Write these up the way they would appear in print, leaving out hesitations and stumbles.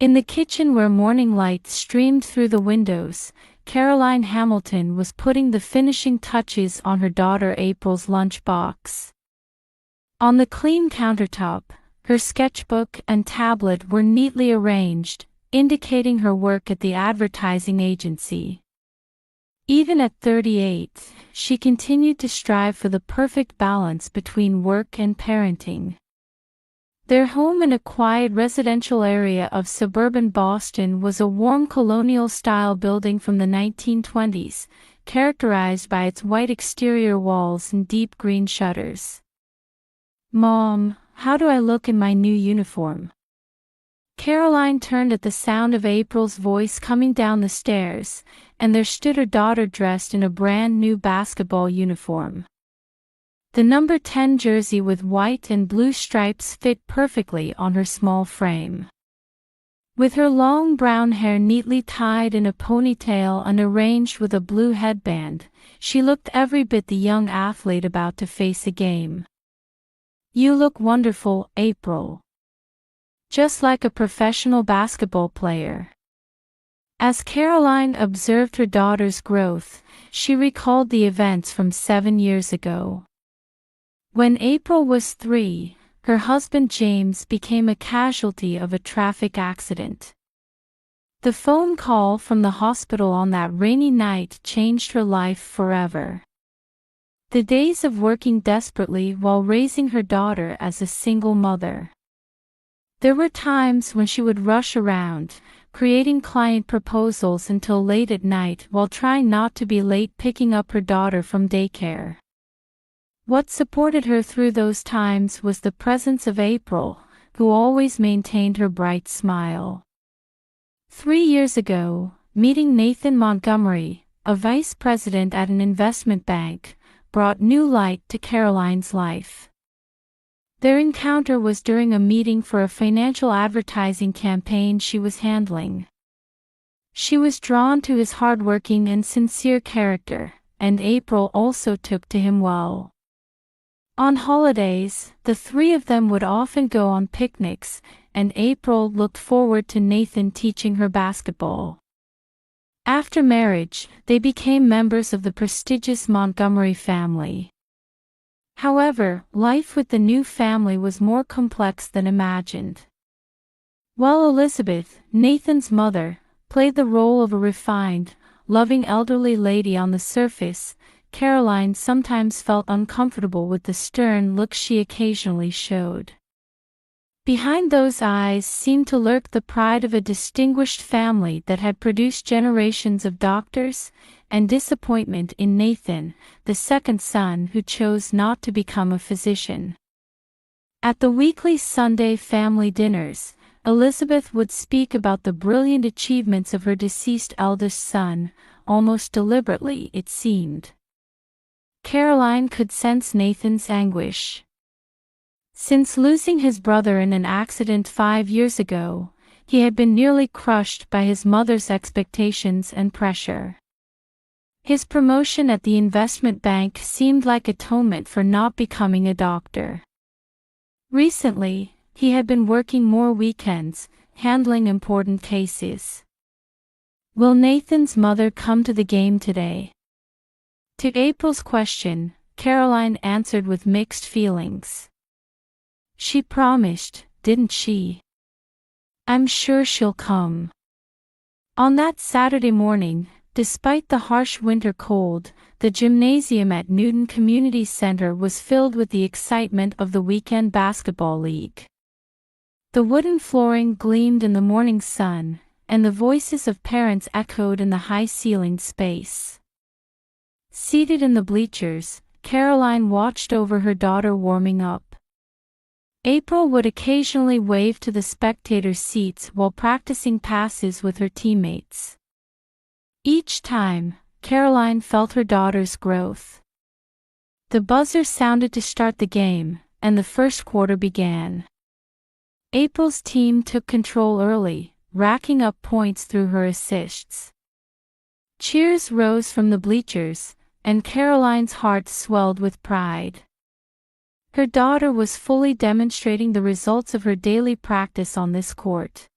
In the kitchen where morning light streamed through the windows, Caroline Hamilton was putting the finishing touches on her daughter April's lunchbox. On the clean countertop, her sketchbook and tablet were neatly arranged, indicating her work at the advertising agency. Even at 38, she continued to strive for the perfect balance between work and parenting. Their home in a quiet residential area of suburban Boston was a warm colonial-style building from the 1920s, characterized by its white exterior walls and deep green shutters. "Mom, how do I look in my new uniform?" Caroline turned at the sound of April's voice coming down the stairs, and there stood her daughter dressed in a brand new basketball uniform. The number 10 jersey with white and blue stripes fit perfectly on her small frame. With her long brown hair neatly tied in a ponytail and arranged with a blue headband, she looked every bit the young athlete about to face a game. "You look wonderful, April. Just like a professional basketball player." As Caroline observed her daughter's growth, she recalled the events from 7 years ago. When April was 3, her husband James became a casualty of a traffic accident. The phone call from the hospital on that rainy night changed her life forever. The days of working desperately while raising her daughter as a single mother. There were times when she would rush around, creating client proposals until late at night while trying not to be late picking up her daughter from daycare. What supported her through those times was the presence of April, who always maintained her bright smile. 3 years ago, meeting Nathan Montgomery, a vice president at an investment bank, brought new light to Caroline's life. Their encounter was during a meeting for a financial advertising campaign she was handling. She was drawn to his hardworking and sincere character, and April also took to him well. On holidays, the three of them would often go on picnics, and April looked forward to Nathan teaching her basketball. After marriage, they became members of the prestigious Montgomery family. However, life with the new family was more complex than imagined. While Elizabeth, Nathan's mother, played the role of a refined, loving elderly lady on the surface, Caroline sometimes felt uncomfortable with the stern look she occasionally showed. Behind those eyes seemed to lurk the pride of a distinguished family that had produced generations of doctors, and disappointment in Nathan, the second son who chose not to become a physician. At the weekly Sunday family dinners, Elizabeth would speak about the brilliant achievements of her deceased eldest son, almost deliberately it seemed. Caroline could sense Nathan's anguish. Since losing his brother in an accident 5 years ago, he had been nearly crushed by his mother's expectations and pressure. His promotion at the investment bank seemed like atonement for not becoming a doctor. Recently, he had been working more weekends, handling important cases. "Will Nathan's mother come to the game today?" To April's question, Caroline answered with mixed feelings. "She promised, didn't she? I'm sure she'll come." On that Saturday morning, despite the harsh winter cold, the gymnasium at Newton Community Center was filled with the excitement of the weekend basketball league. The wooden flooring gleamed in the morning sun, and the voices of parents echoed in the high-ceilinged space. Seated in the bleachers, Caroline watched over her daughter warming up. April would occasionally wave to the spectator seats while practicing passes with her teammates. Each time, Caroline felt her daughter's growth. The buzzer sounded to start the game, and the first quarter began. April's team took control early, racking up points through her assists. Cheers rose from the bleachers, and Caroline's heart swelled with pride. Her daughter was fully demonstrating the results of her daily practice on this court.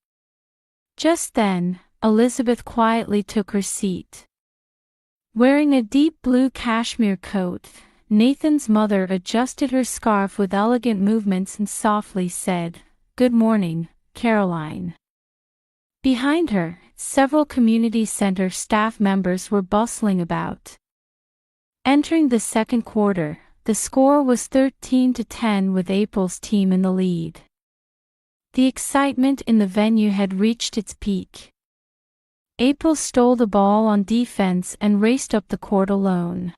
Just then, Elizabeth quietly took her seat. Wearing a deep blue cashmere coat, Nathan's mother adjusted her scarf with elegant movements and softly said, "Good morning, Caroline." Behind her, several community center staff members were bustling about. Entering the second quarter, the score was 13-10 with April's team in the lead. The excitement in the venue had reached its peak. April stole the ball on defense and raced up the court alone.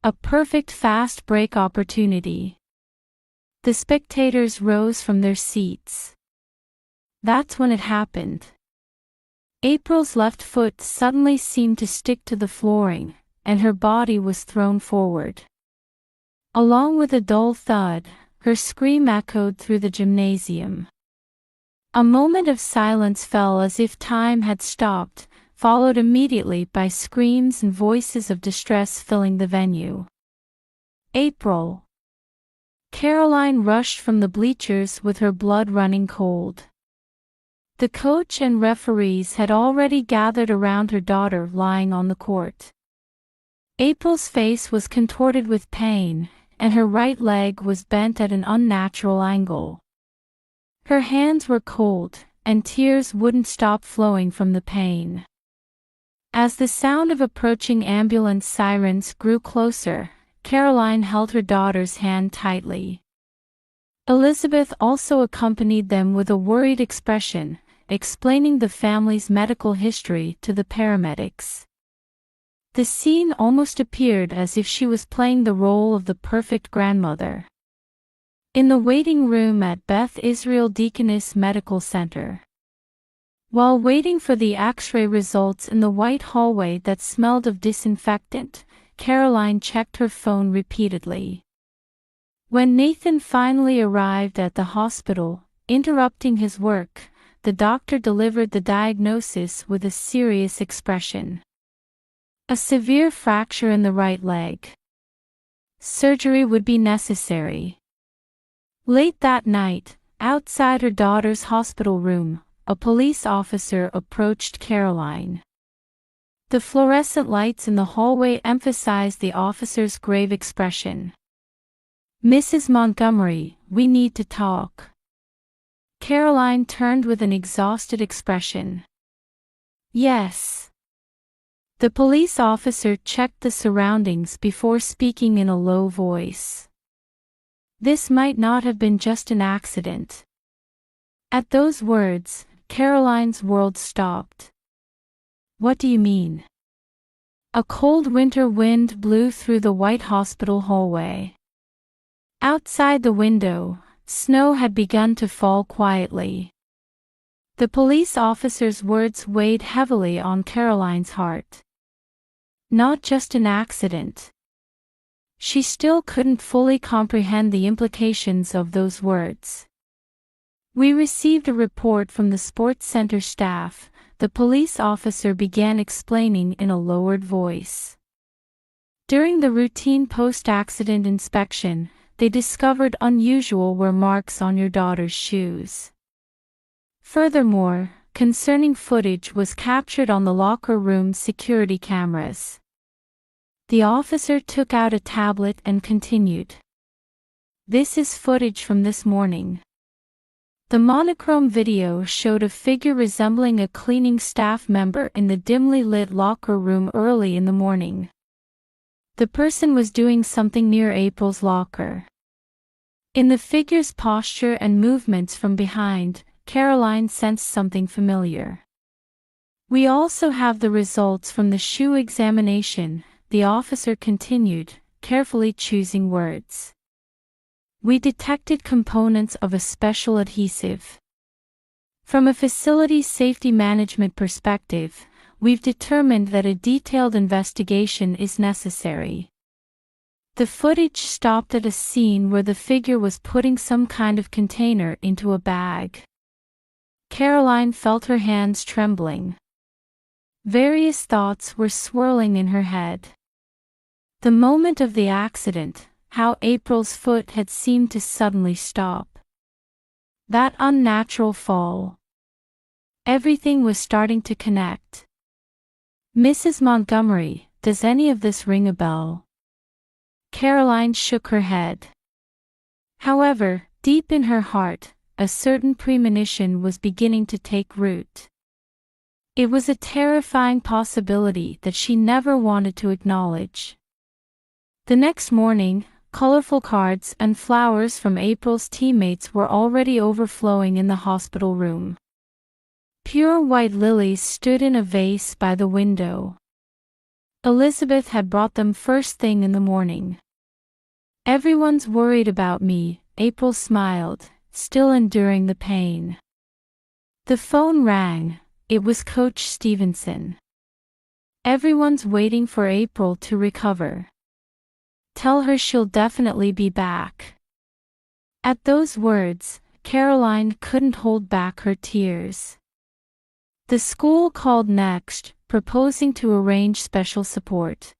A perfect fast break opportunity. The spectators rose from their seats. That's when it happened. April's left foot suddenly seemed to stick to the flooring, and her body was thrown forward. Along with a dull thud, her scream echoed through the gymnasium. A moment of silence fell as if time had stopped, followed immediately by screams and voices of distress filling the venue. April! Caroline rushed from the bleachers with her blood running cold. The coach and referees had already gathered around her daughter lying on the court. April's face was contorted with pain, and her right leg was bent at an unnatural angle. Her hands were cold, and tears wouldn't stop flowing from the pain. As the sound of approaching ambulance sirens grew closer, Caroline held her daughter's hand tightly. Elizabeth also accompanied them with a worried expression, explaining the family's medical history to the paramedics. The scene almost appeared as if she was playing the role of the perfect grandmother. In the waiting room at Beth Israel Deaconess Medical Center. While waiting for the X-ray results in the white hallway that smelled of disinfectant, Caroline checked her phone repeatedly. When Nathan finally arrived at the hospital, interrupting his work, the doctor delivered the diagnosis with a serious expression. A severe fracture in the right leg. Surgery would be necessary. Late that night, outside her daughter's hospital room, a police officer approached Caroline. The fluorescent lights in the hallway emphasized the officer's grave expression. "Mrs. Montgomery, we need to talk." Caroline turned with an exhausted expression. "Yes." The police officer checked the surroundings before speaking in a low voice. This might not have been just an accident. At those words, Caroline's world stopped. "What do you mean?" A cold winter wind blew through the white hospital hallway. Outside the window, snow had begun to fall quietly. The police officer's words weighed heavily on Caroline's heart. Not just an accident. She still couldn't fully comprehend the implications of those words. "We received a report from the sports center staff," the police officer began explaining in a lowered voice. "During the routine post-accident inspection, they discovered unusual wear marks on your daughter's shoes. Furthermore, concerning footage was captured on the locker room security cameras." The officer took out a tablet and continued. "This is footage from this morning." The monochrome video showed a figure resembling a cleaning staff member in the dimly lit locker room early in the morning. The person was doing something near April's locker. In the figure's posture and movements from behind, Caroline sensed something familiar. "We also have the results from the shoe examination," the officer continued, carefully choosing words. "We detected components of a special adhesive. From a facility safety management perspective, we've determined that a detailed investigation is necessary." The footage stopped at a scene where the figure was putting some kind of container into a bag. Caroline felt her hands trembling. Various thoughts were swirling in her head. The moment of the accident, how April's foot had seemed to suddenly stop. That unnatural fall. Everything was starting to connect. "Mrs. Montgomery, does any of this ring a bell?" Caroline shook her head. However, deep in her heart, a certain premonition was beginning to take root. It was a terrifying possibility that she never wanted to acknowledge. The next morning, colorful cards and flowers from April's teammates were already overflowing in the hospital room. Pure white lilies stood in a vase by the window. Elizabeth had brought them first thing in the morning. "Everyone's worried about me," April smiled, still enduring the pain. The phone rang. It was Coach Stevenson. "Everyone's waiting for April to recover. Tell her she'll definitely be back." At those words, Caroline couldn't hold back her tears. The school called next, proposing to arrange special support.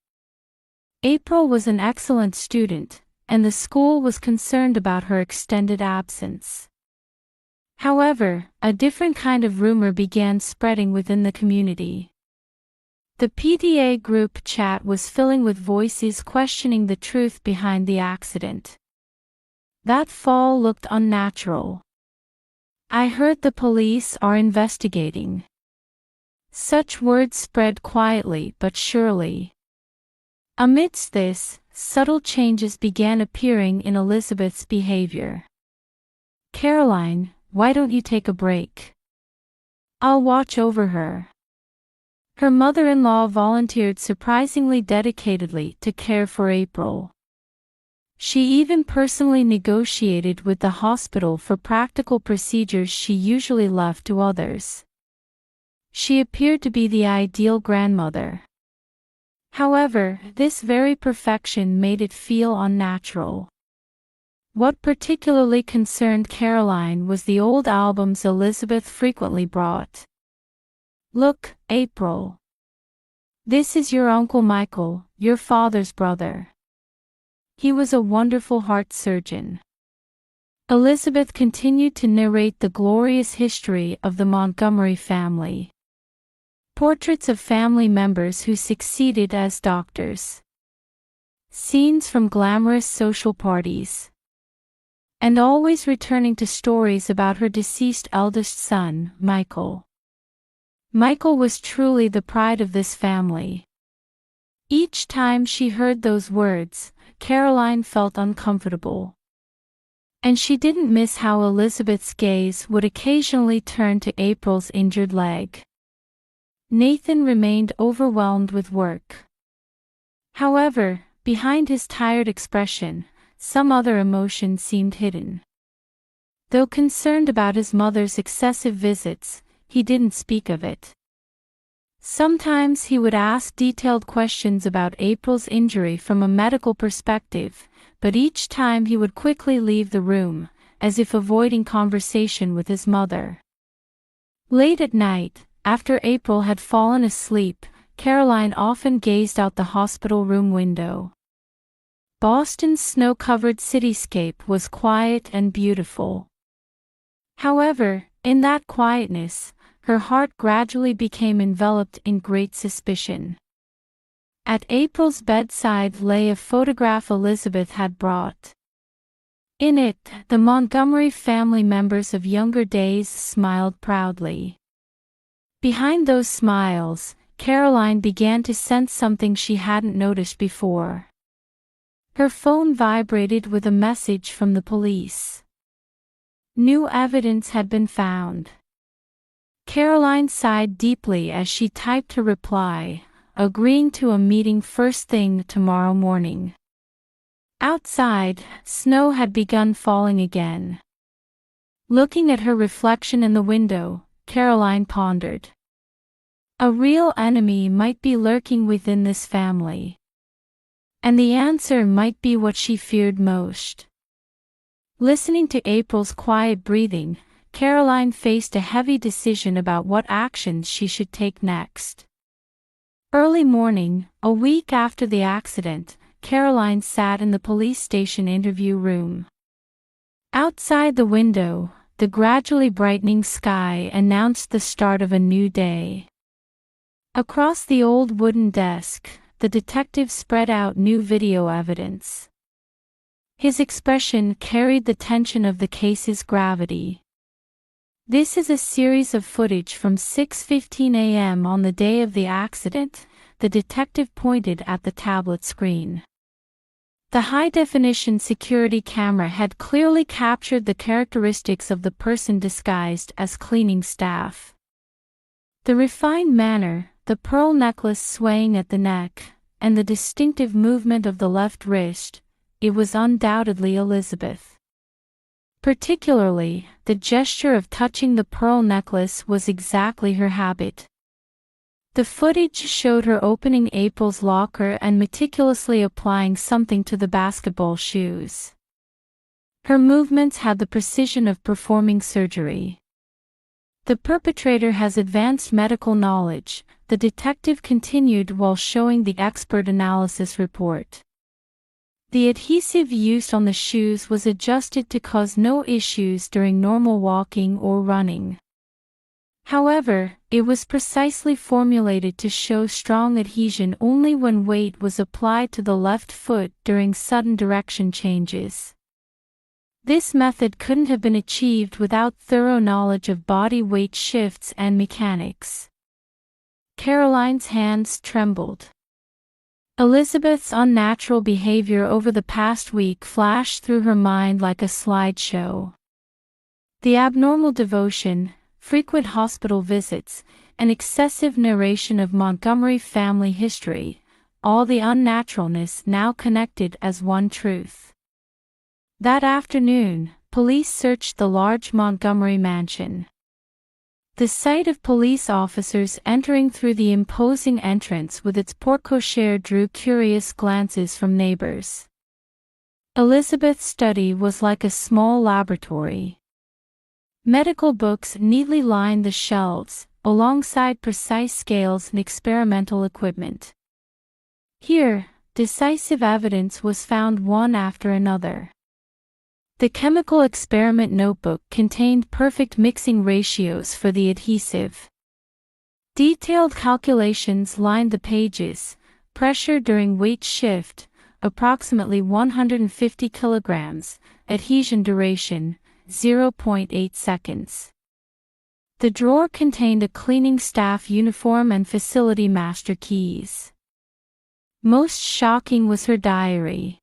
April was an excellent student, and the school was concerned about her extended absence. However, a different kind of rumor began spreading within the community. The PTA group chat was filling with voices questioning the truth behind the accident. "That fall looked unnatural. I heard the police are investigating." Such words spread quietly but surely. Amidst this, subtle changes began appearing in Elizabeth's behavior. "Caroline, why don't you take a break? I'll watch over her." Her mother-in-law volunteered surprisingly dedicatedly to care for April. She even personally negotiated with the hospital for practical procedures she usually left to others. She appeared to be the ideal grandmother. However, this very perfection made it feel unnatural. What particularly concerned Caroline was the old albums Elizabeth frequently brought. "Look, April. This is your Uncle Michael, your father's brother. He was a wonderful heart surgeon." Elizabeth continued to narrate the glorious history of the Montgomery family. Portraits of family members who succeeded as doctors. Scenes from glamorous social parties. And always returning to stories about her deceased eldest son, Michael. Michael was truly the pride of this family. Each time she heard those words, Caroline felt uncomfortable. And she didn't miss how Elizabeth's gaze would occasionally turn to April's injured leg. Nathan remained overwhelmed with work. However, behind his tired expression, some other emotion seemed hidden. Though concerned about his mother's excessive visits, he didn't speak of it. Sometimes he would ask detailed questions about April's injury from a medical perspective, but each time he would quickly leave the room, as if avoiding conversation with his mother. Late at night, after April had fallen asleep, Caroline often gazed out the hospital room window. Boston's snow-covered cityscape was quiet and beautiful. However, in that quietness, her heart gradually became enveloped in great suspicion. At April's bedside lay a photograph Elizabeth had brought. In it, the Montgomery family members of younger days smiled proudly. Behind those smiles, Caroline began to sense something she hadn't noticed before. Her phone vibrated with a message from the police. New evidence had been found. Caroline sighed deeply as she typed her reply, agreeing to a meeting first thing tomorrow morning. Outside, snow had begun falling again. Looking at her reflection in the window, Caroline pondered. A real enemy might be lurking within this family. And the answer might be what she feared most. Listening to April's quiet breathing, Caroline faced a heavy decision about what actions she should take next. Early morning, a week after the accident, Caroline sat in the police station interview room. Outside the window, the gradually brightening sky announced the start of a new day. Across the old wooden desk, the detective spread out new video evidence. His expression carried the tension of the case's gravity. "This is a series of footage from 6:15 a.m. on the day of the accident," the detective pointed at the tablet screen. The high-definition security camera had clearly captured the characteristics of the person disguised as cleaning staff. The refined manner, the pearl necklace swaying at the neck, and the distinctive movement of the left wrist, it was undoubtedly Elizabeth. Particularly, the gesture of touching the pearl necklace was exactly her habit. The footage showed her opening April's locker and meticulously applying something to the basketball shoes. Her movements had the precision of performing surgery. "The perpetrator has advanced medical knowledge," the detective continued while showing the expert analysis report. "The adhesive used on the shoes was adjusted to cause no issues during normal walking or running. However, it was precisely formulated to show strong adhesion only when weight was applied to the left foot during sudden direction changes. This method couldn't have been achieved without thorough knowledge of body weight shifts and mechanics." Caroline's hands trembled. Elizabeth's unnatural behavior over the past week flashed through her mind like a slideshow. The abnormal devotion, frequent hospital visits, and excessive narration of Montgomery family history, all the unnaturalness now connected as one truth. That afternoon, police searched the large Montgomery mansion. The sight of police officers entering through the imposing entrance with its porte-cochere drew curious glances from neighbors. Elizabeth's study was like a small laboratory. Medical books neatly lined the shelves, alongside precise scales and experimental equipment. Here, decisive evidence was found one after another. The chemical experiment notebook contained perfect mixing ratios for the adhesive. Detailed calculations lined the pages: pressure during weight shift, approximately 150 kilograms, adhesion duration, 0.8 seconds. The drawer contained a cleaning staff uniform and facility master keys. Most shocking was her diary.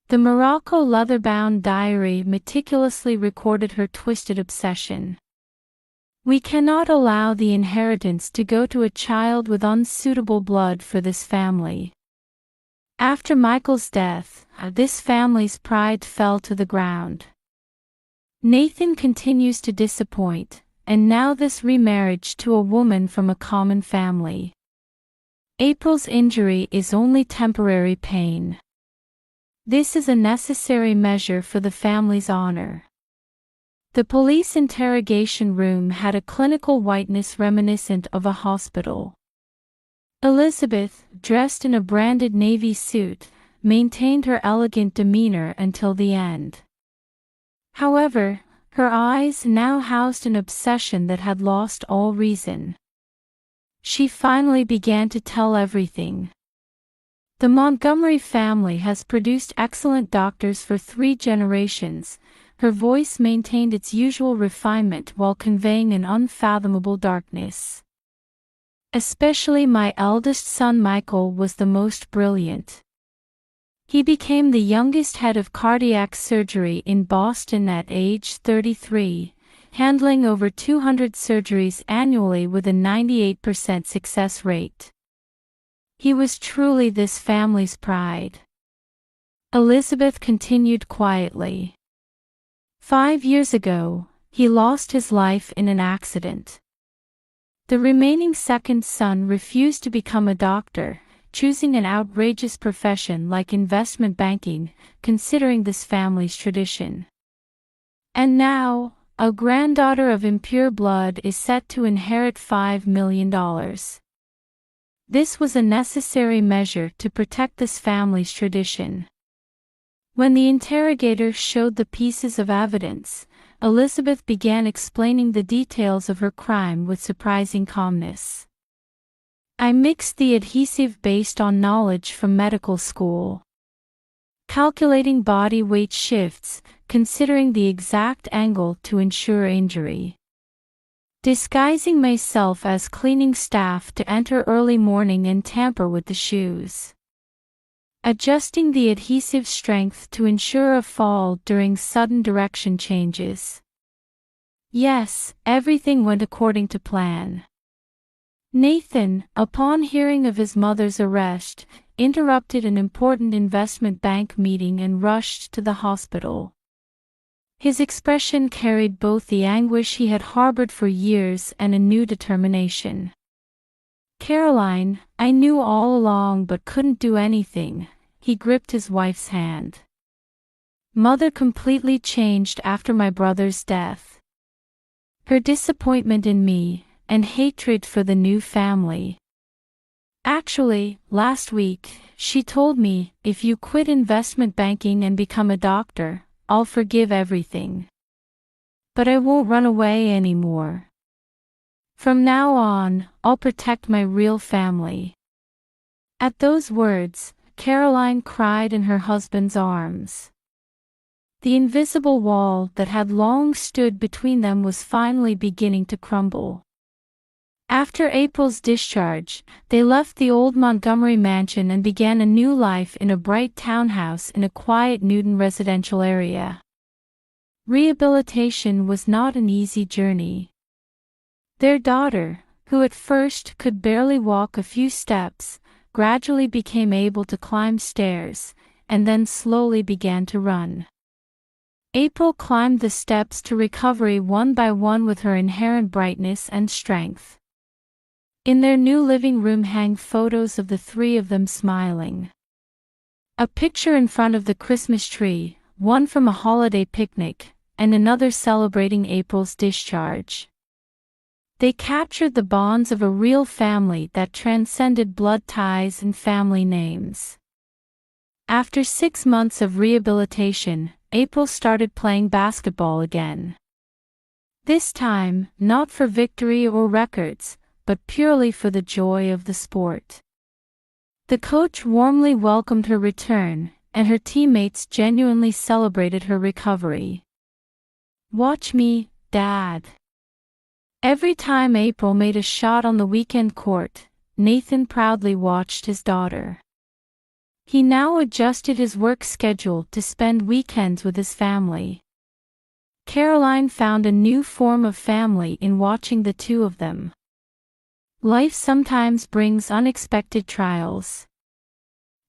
The Morocco leather-bound diary meticulously recorded her twisted obsession. "We cannot allow the inheritance to go to a child with unsuitable blood for this family. After Michael's death, this family's pride fell to the ground. Nathan continues to disappoint, and now this remarriage to a woman from a common family. April's injury is only temporary pain. This is a necessary measure for the family's honor." The police interrogation room had a clinical whiteness reminiscent of a hospital. Elizabeth, dressed in a branded navy suit, maintained her elegant demeanor until the end. However, her eyes now housed an obsession that had lost all reason. She finally began to tell everything. "The Montgomery family has produced excellent doctors for 3 generations." Her voice maintained its usual refinement while conveying an unfathomable darkness. "Especially my eldest son Michael was the most brilliant. He became the youngest head of cardiac surgery in Boston at age 33, handling over 200 surgeries annually with a 98% success rate. He was truly this family's pride." Elizabeth continued quietly. 5 years ago, he lost his life in an accident. The remaining second son refused to become a doctor, choosing an outrageous profession like investment banking, considering this family's tradition. And now, a granddaughter of impure blood is set to inherit $5 million. This was a necessary measure to protect this family's tradition. When the interrogator showed the pieces of evidence, Elizabeth began explaining the details of her crime with surprising calmness. I mixed the adhesive based on knowledge from medical school. Calculating body weight shifts, considering the exact angle to ensure injury. Disguising myself as cleaning staff to enter early morning and tamper with the shoes. Adjusting the adhesive strength to ensure a fall during sudden direction changes. Yes, everything went according to plan. Nathan, upon hearing of his mother's arrest, interrupted an important investment bank meeting and rushed to the hospital. His expression carried both the anguish he had harbored for years and a new determination. Caroline, I knew all along but couldn't do anything. He gripped his wife's hand. Mother completely changed after my brother's death. Her disappointment in me, and hatred for the new family. Actually, last week, she told me, if you quit investment banking and become a doctor, I'll forgive everything. But I won't run away anymore. From now on, I'll protect my real family. At those words, Caroline cried in her husband's arms. The invisible wall that had long stood between them was finally beginning to crumble. After April's discharge, they left the old Montgomery mansion and began a new life in a bright townhouse in a quiet Newton residential area. Rehabilitation was not an easy journey. Their daughter, who at first could barely walk a few steps, gradually became able to climb stairs, and then slowly began to run. April climbed the steps to recovery one by one with her inherent brightness and strength. In their new living room hang photos of the three of them smiling. A picture in front of the Christmas tree, one from a holiday picnic, and another celebrating April's discharge. They captured the bonds of a real family that transcended blood ties and family names. After 6 months of rehabilitation, April started playing basketball again. This time, not for victory or records, but purely for the joy of the sport. The coach warmly welcomed her return, and her teammates genuinely celebrated her recovery. Watch me, Dad. Every time April made a shot on the weekend court, Nathan proudly watched his daughter. He now adjusted his work schedule to spend weekends with his family. Caroline found a new form of family in watching the two of them. Life sometimes brings unexpected trials.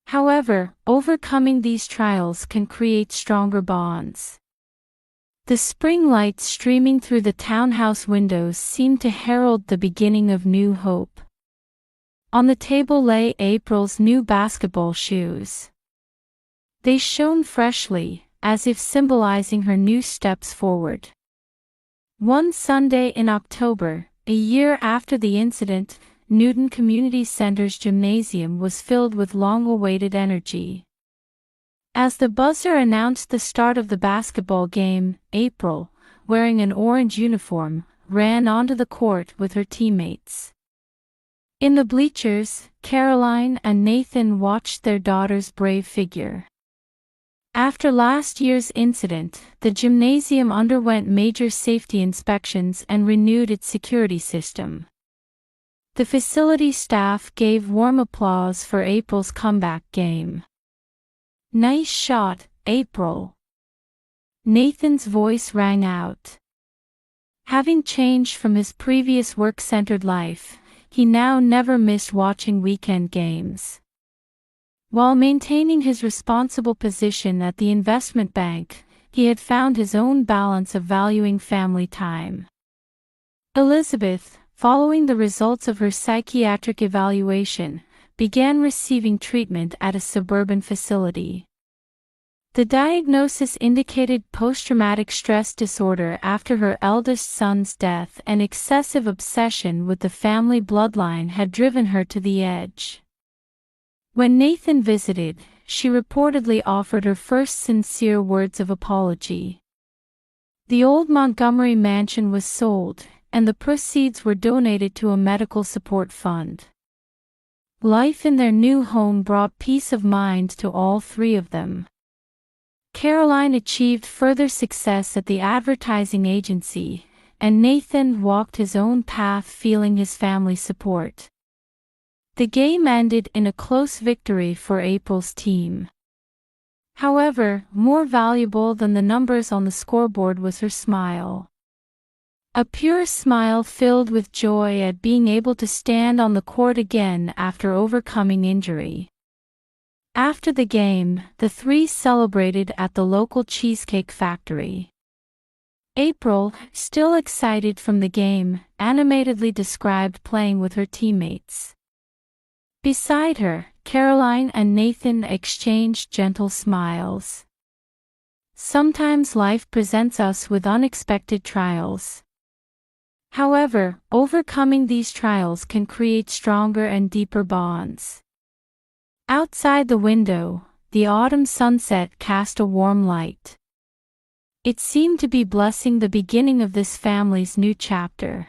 However, overcoming these trials can create stronger bonds. The spring lights streaming through the townhouse windows seemed to herald the beginning of new hope. On the table lay April's new basketball shoes. They shone freshly, as if symbolizing her new steps forward. One Sunday in October, a year after the incident, Newton Community Center's gymnasium was filled with long-awaited energy. As the buzzer announced the start of the basketball game, April, wearing an orange uniform, ran onto the court with her teammates. In the bleachers, Caroline and Nathan watched their daughter's brave figure. After last year's incident, the gymnasium underwent major safety inspections and renewed its security system. The facility staff gave warm applause for April's comeback game. Nice shot, April. Nathan's voice rang out. Having changed from his previous work-centered life, he now never missed watching weekend games. While maintaining his responsible position at the investment bank, he had found his own balance of valuing family time. Elizabeth, following the results of her psychiatric evaluation, began receiving treatment at a suburban facility. The diagnosis indicated post-traumatic stress disorder after her eldest son's death, and excessive obsession with the family bloodline had driven her to the edge. When Nathan visited, she reportedly offered her first sincere words of apology. The old Montgomery mansion was sold, and the proceeds were donated to a medical support fund. Life in their new home brought peace of mind to all three of them. Caroline achieved further success at the advertising agency, and Nathan walked his own path, feeling his family's support. The game ended in a close victory for April's team. However, more valuable than the numbers on the scoreboard was her smile. A pure smile filled with joy at being able to stand on the court again after overcoming injury. After the game, the three celebrated at the local cheesecake factory. April, still excited from the game, animatedly described playing with her teammates. Beside her, Caroline and Nathan exchanged gentle smiles. Sometimes life presents us with unexpected trials. However, overcoming these trials can create stronger and deeper bonds. Outside the window, the autumn sunset cast a warm light. It seemed to be blessing the beginning of this family's new chapter.